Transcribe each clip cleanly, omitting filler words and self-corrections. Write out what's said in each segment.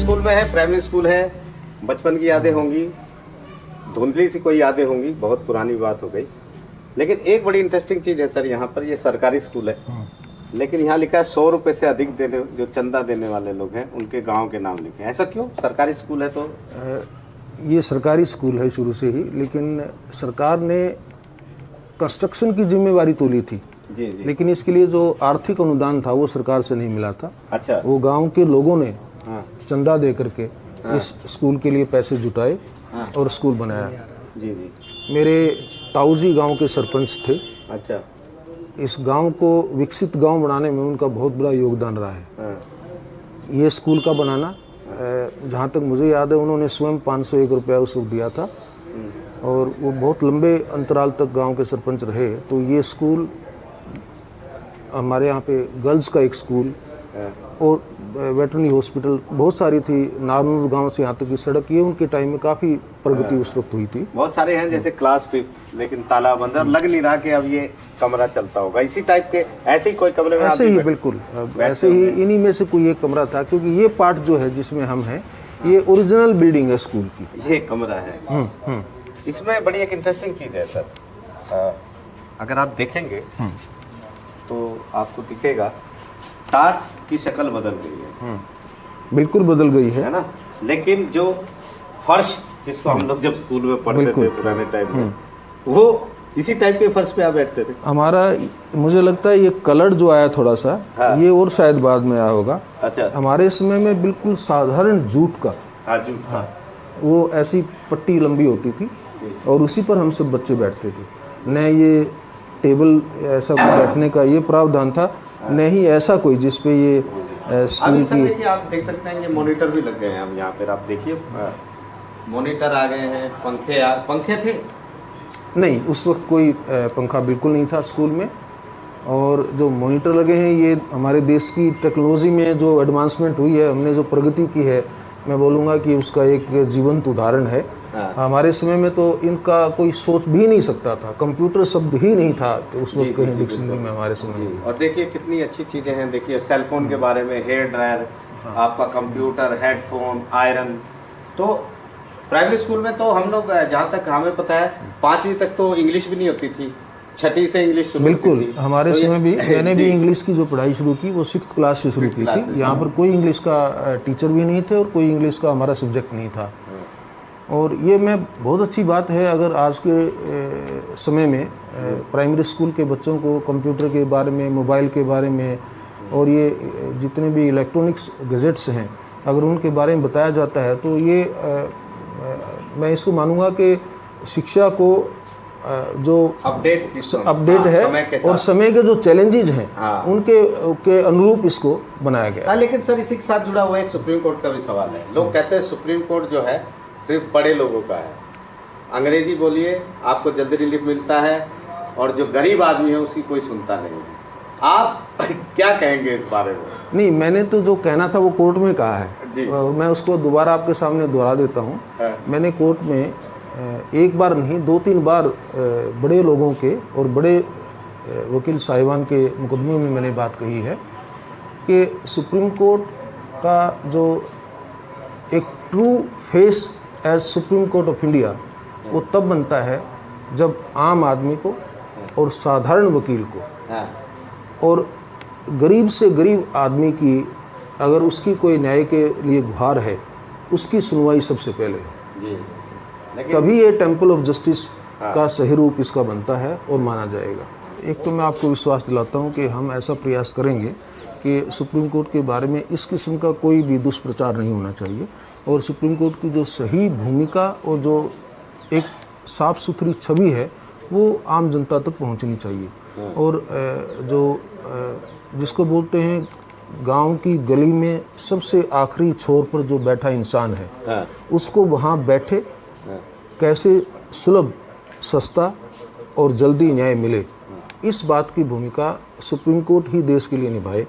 School में है, primary school है, बचपन की यादें होंगी, धुंधली सी कोई यादें होंगी, बहुत पुरानी बात हो गई। लेकिन एक बड़ी इंटरेस्टिंग चीज़ है सर, यहाँ पर ये सरकारी स्कूल है, लेकिन यहाँ लिखा है 100 रुपये से अधिक देने, जो चंदा देने वाले लोग हैं उनके गांव के नाम लिखे हैं। ऐसा क्यों? सरकारी स्कूल है तो? ये सरकारी स्कूल है शुरू से ही, लेकिन सरकार ने कंस्ट्रक्शन की जिम्मेवारी तो ली थी जी जी। लेकिन इसके लिए जो आर्थिक अनुदान था वो सरकार से नहीं मिला था। अच्छा। वो गांव के लोगों ने हाँ चंदा दे करके इस स्कूल के लिए पैसे जुटाए और स्कूल बनाया। जी जी। मेरे ताऊजी गांव के सरपंच थे। अच्छा। इस गांव को विकसित गांव बनाने में उनका बहुत बड़ा योगदान रहा है। हाँ। ये स्कूल का बनाना, जहाँ तक मुझे याद है, उन्होंने स्वयं 501 रुपया उस वक्त दिया था और वो बहुत लंबे अंतराल तक गांव के सरपंच रहे। तो ये स्कूल हमारे यहाँ पे गर्ल्स का एक स्कूल और वेटरनरी हॉस्पिटल बहुत सारी थी। नारनूर गांव से यहाँ तक की सड़क, ये उनके टाइम में काफ़ी प्रगति उस वक्त हुई थी। बहुत सारे हैं जैसे क्लास 5 लेकिन ताला बंद है, लग नहीं रहा कि अब ये कमरा चलता होगा। इसी टाइप के ऐसे ही कोई कमरे में ऐसे ही बिल्कुल ऐसे ही इन्हीं में से कोई एक कमरा था, क्योंकि ये पार्ट जो है जिसमें हम हैं ये ओरिजिनल बिल्डिंग है स्कूल की। ये कमरा है। इसमें बड़ी एक इंटरेस्टिंग चीज़ है सर, अगर आप देखेंगे तो आपको दिखेगा टाट की शक्ल बदल गई है। बिल्कुल बदल गई है ना, लेकिन जो फर्श जिसको हम लोग जब स्कूल में पढ़ते थे पुराने टाइम में, वो इसी टाइप के फर्श पे आप बैठते थे। हमारा, मुझे लगता है ये कलर जो आया थोड़ा सा, ये और शायद बाद में आया होगा। अच्छा। हमारे समय में बिल्कुल साधारण जूट का, जूट। हाँ, वो ऐसी पट्टी लंबी होती थी और उसी पर हम सब बच्चे बैठते थे। न ये टेबल ऐसा बैठने का ये प्रावधान था, न ही ऐसा कोई जिस पे ये स्कूल की। देखिए, आप देख सकते हैं कि मॉनिटर भी लग गए हैं। हम यहाँ पर आप देखिए मॉनिटर आ गए हैं, पंखे थे नहीं, उस वक्त कोई पंखा बिल्कुल नहीं था स्कूल में। और जो मॉनिटर लगे हैं, ये हमारे देश की टेक्नोलॉजी में जो एडवांसमेंट हुई है, हमने जो प्रगति की है, मैं बोलूँगा कि उसका एक जीवंत उदाहरण है। हमारे समय में तो इनका कोई सोच भी नहीं सकता था, कंप्यूटर शब्द ही नहीं था तो उस वक्त कहीं डिक्शनरी में हमारे समय में। और देखिए कितनी अच्छी चीज़ें हैं। देखिए सेलफोन के बारे में, हेयर ड्रायर, आपका कंप्यूटर, हेडफोन, आयरन। तो प्राइमरी स्कूल में तो हम लोग, जहाँ तक हमें पता है, 5वीं तक तो इंग्लिश भी नहीं होती थी, 6ठी से इंग्लिश शुरू होती थी। बिल्कुल, हमारे समय भी मैंने भी इंग्लिश की जो पढ़ाई शुरू की वो 6th क्लास से शुरू की थी। यहाँ पर कोई इंग्लिश का टीचर भी नहीं थे और कोई इंग्लिश का हमारा सब्जेक्ट नहीं था। और ये मैं बहुत अच्छी बात है अगर आज के समय में प्राइमरी स्कूल के बच्चों को कंप्यूटर के बारे में, मोबाइल के बारे में और ये जितने भी इलेक्ट्रॉनिक्स गैजेट्स हैं, अगर उनके बारे में बताया जाता है तो ये मैं इसको मानूंगा कि शिक्षा को जो अपडेट है और समय के जो चैलेंजेज हैं उनके अनुरूप इसको बनाया गया। लेकिन सर इसी के साथ जुड़ा हुआ एक सुप्रीम कोर्ट का भी सवाल है। लोग कहते हैं सुप्रीम कोर्ट जो है सिर्फ बड़े लोगों का है। अंग्रेजी बोलिए, आपको जल्दी रिलीफ मिलता है, और जो गरीब आदमी है उसकी कोई सुनता नहीं है। आप क्या कहेंगे इस बारे में? नहीं, मैंने तो जो कहना था वो कोर्ट में कहा है और मैं उसको दोबारा आपके सामने दोहरा देता हूँ। मैंने कोर्ट में एक बार नहीं 2-3 बार बड़े लोगों के और बड़े वकील साहिबान के मुकदमे में मैंने बात कही है कि सुप्रीम कोर्ट का जो एक true face as Supreme Court of India वो तब बनता है जब आम आदमी को और साधारण वकील को और गरीब से गरीब आदमी की अगर उसकी कोई न्याय के लिए गुहार है, उसकी सुनवाई सबसे पहले है। तभी ये टेम्पल ऑफ जस्टिस का सही रूप इसका बनता है और माना जाएगा। एक तो मैं आपको विश्वास दिलाता हूँ कि हम ऐसा प्रयास करेंगे कि सुप्रीम कोर्ट के बारे में इस किस्म का कोई भी दुष्प्रचार नहीं होना चाहिए और सुप्रीम कोर्ट की जो सही भूमिका और जो एक साफ़ सुथरी छवि है वो आम जनता तक पहुंचनी चाहिए। और जो जिसको बोलते हैं गांव की गली में सबसे आखिरी छोर पर जो बैठा इंसान है, उसको वहां बैठे कैसे सुलभ, सस्ता और जल्दी न्याय मिले, इस बात की भूमिका सुप्रीम कोर्ट ही देश के लिए निभाए,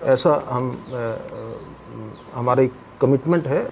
ऐसा हमारा एक कमिटमेंट है।